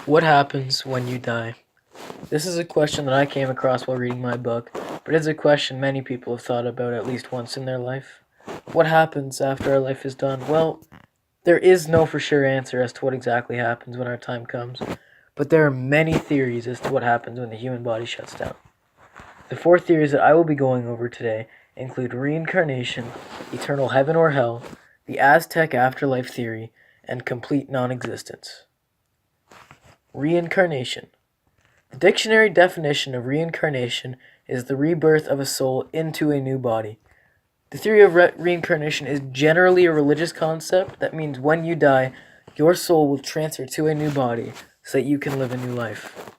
What happens when you die? This is a question that I came across while reading my book, but it's a question many people have thought about at least once in their life. What happens after our life is done? Well, there is no for sure answer as to what exactly happens when our time comes, but there are many theories as to what happens when the human body shuts down. The four theories that I will be going over today include reincarnation, eternal heaven or hell, the Aztec afterlife theory, and complete non-existence. Reincarnation. The dictionary definition of reincarnation is the rebirth of a soul into a new body. The theory of reincarnation is generally a religious concept that means when you die, your soul will transfer to a new body so that you can live a new life.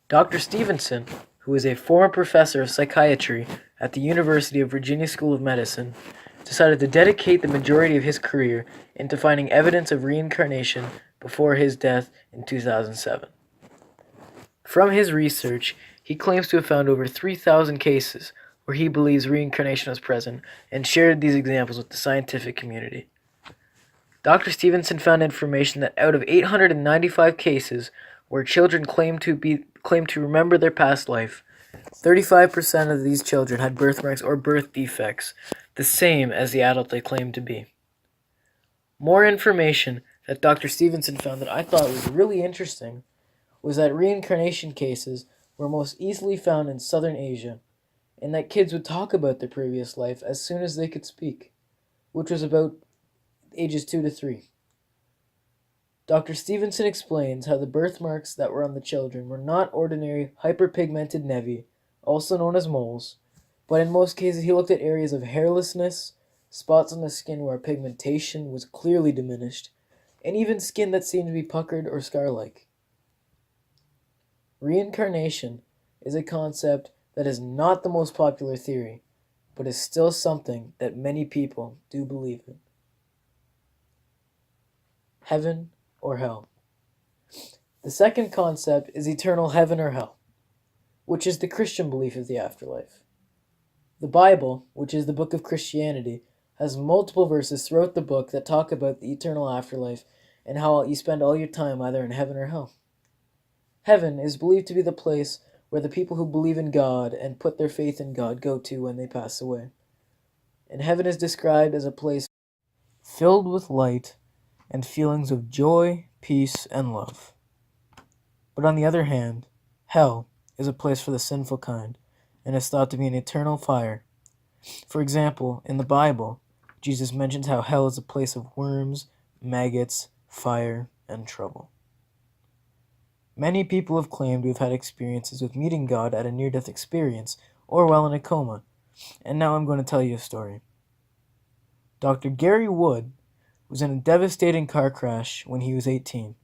Dr. Stevenson, who is a former professor of psychiatry at the University of Virginia School of Medicine, decided to dedicate the majority of his career into finding evidence of reincarnation before his death in 2007. From his research, he claims to have found over 3,000 cases where he believes reincarnation was present and shared these examples with the scientific community. Dr. Stevenson found information that out of 895 cases where children claimed to remember their past life, 35% of these children had birthmarks or birth defects, the same as the adult they claimed to be. More information that Dr. Stevenson found that I thought was really interesting was that reincarnation cases were most easily found in southern Asia, and that kids would talk about their previous life as soon as they could speak, which was about ages 2 to 3. Dr. Stevenson explains how the birthmarks that were on the children were not ordinary hyperpigmented nevi, also known as moles, but in most cases he looked at areas of hairlessness, spots on the skin where pigmentation was clearly diminished, and even skin that seemed to be puckered or scar-like. Reincarnation is a concept that is not the most popular theory, but is still something that many people do believe in. Heaven or hell. The second concept is eternal heaven or hell, which is the Christian belief of the afterlife. The Bible, which is the book of Christianity, has multiple verses throughout the book that talk about the eternal afterlife and how you spend all your time either in heaven or hell. Heaven is believed to be the place where the people who believe in God and put their faith in God go to when they pass away. And heaven is described as a place filled with light and feelings of joy, peace, and love. But on the other hand, hell is a place for the sinful kind and is thought to be an eternal fire. For example, in the Bible, Jesus mentions how hell is a place of worms, maggots, fire, and trouble. Many people have claimed to have had experiences with meeting God at a near-death experience or while in a coma, and now I'm going to tell you a story. Dr. Gary Wood was in a devastating car crash when he was 18,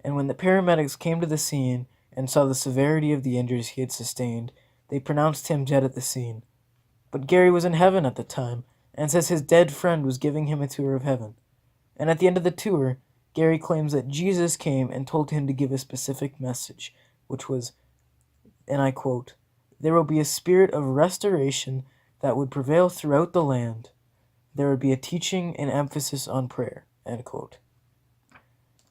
and when the paramedics came to the scene and saw the severity of the injuries he had sustained, they pronounced him dead at the scene. But Gary was in heaven at the time, and says his dead friend was giving him a tour of heaven. And at the end of the tour, Gary claims that Jesus came and told him to give a specific message, which was, and I quote, "There will be a spirit of restoration that would prevail throughout the land. There would be a teaching and emphasis on prayer," end quote.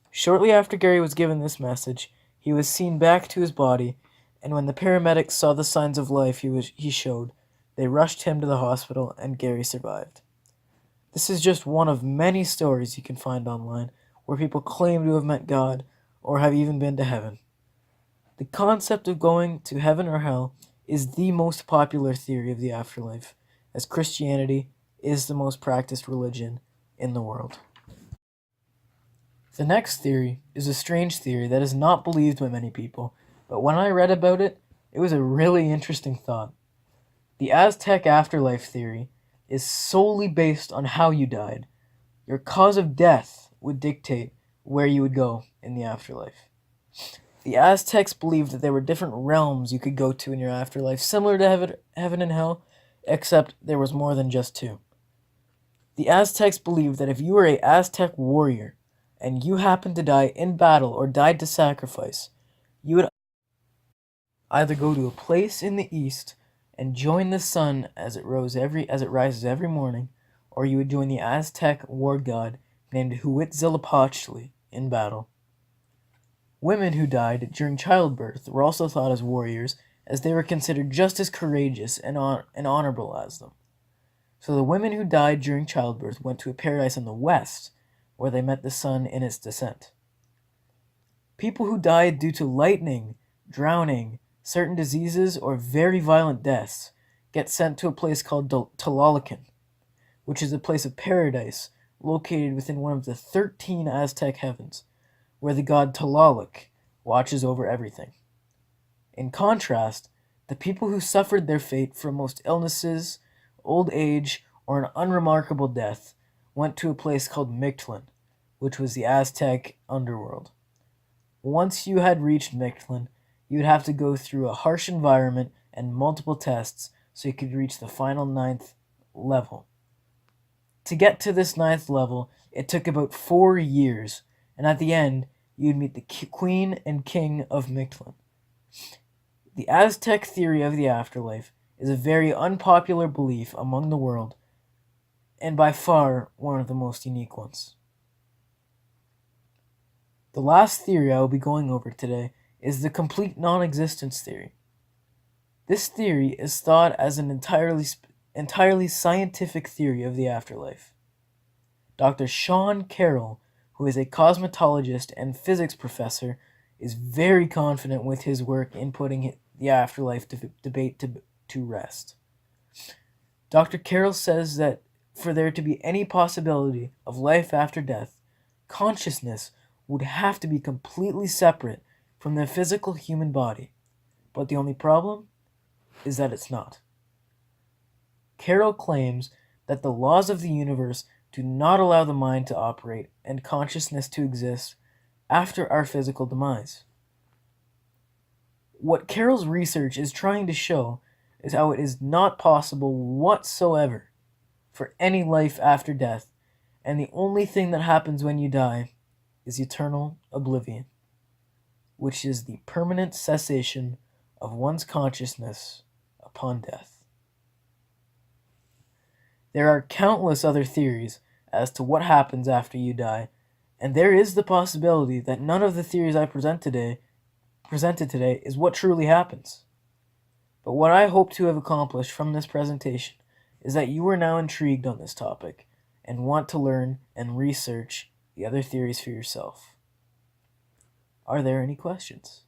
Shortly after Gary was given this message, he was seen back to his body, and when the paramedics saw the signs of life he showed, they rushed him to the hospital, and Gary survived. This is just one of many stories you can find online where people claim to have met God or have even been to heaven. The concept of going to heaven or hell is the most popular theory of the afterlife, as Christianity is the most practiced religion in the world. The next theory is a strange theory that is not believed by many people, but when I read about it, it was a really interesting thought. The Aztec afterlife theory is solely based on how you died. Your cause of death would dictate where you would go in the afterlife. The Aztecs believed that there were different realms you could go to in your afterlife, similar to heaven and hell, except there was more than just two. The Aztecs believed that if you were an Aztec warrior and you happened to die in battle or died to sacrifice, you would either go to a place in the east and join the sun as it rises every morning, or you would join the Aztec war god named Huitzilopochtli in battle. Women who died during childbirth were also thought as warriors, as they were considered just as courageous and honorable as them. So the women who died during childbirth went to a paradise in the west, where they met the sun in its descent. People who died due to lightning, drowning, certain diseases, or very violent deaths get sent to a place called Tlalocan, which is a place of paradise located within one of the 13 Aztec heavens, where the god Tlaloc watches over everything. In contrast, the people who suffered their fate from most illnesses, old age, or an unremarkable death went to a place called Mictlan, which was the Aztec underworld. Once you had reached Mictlan, you would have to go through a harsh environment and multiple tests so you could reach the final 9th level. To get to this 9th level, it took about 4 years, and at the end, you'd meet the queen and king of Mictlan. The Aztec theory of the afterlife is a very unpopular belief among the world, and by far one of the most unique ones. The last theory I will be going over today is the complete non-existence theory. This theory is thought as an entirely scientific theory of the afterlife. Dr. Sean Carroll, who is a cosmologist and physics professor, is very confident with his work in putting the afterlife debate to rest. Dr. Carroll says that for there to be any possibility of life after death, consciousness would have to be completely separate from the physical human body. But the only problem is that it's not. Carroll claims that the laws of the universe do not allow the mind to operate and consciousness to exist after our physical demise. What Carroll's research is trying to show is how it is not possible whatsoever for any life after death, and the only thing that happens when you die is eternal oblivion, which is the permanent cessation of one's consciousness upon death. There are countless other theories as to what happens after you die, and there is the possibility that none of the theories I presented today is what truly happens. But what I hope to have accomplished from this presentation is that you are now intrigued on this topic and want to learn and research the other theories for yourself. Are there any questions?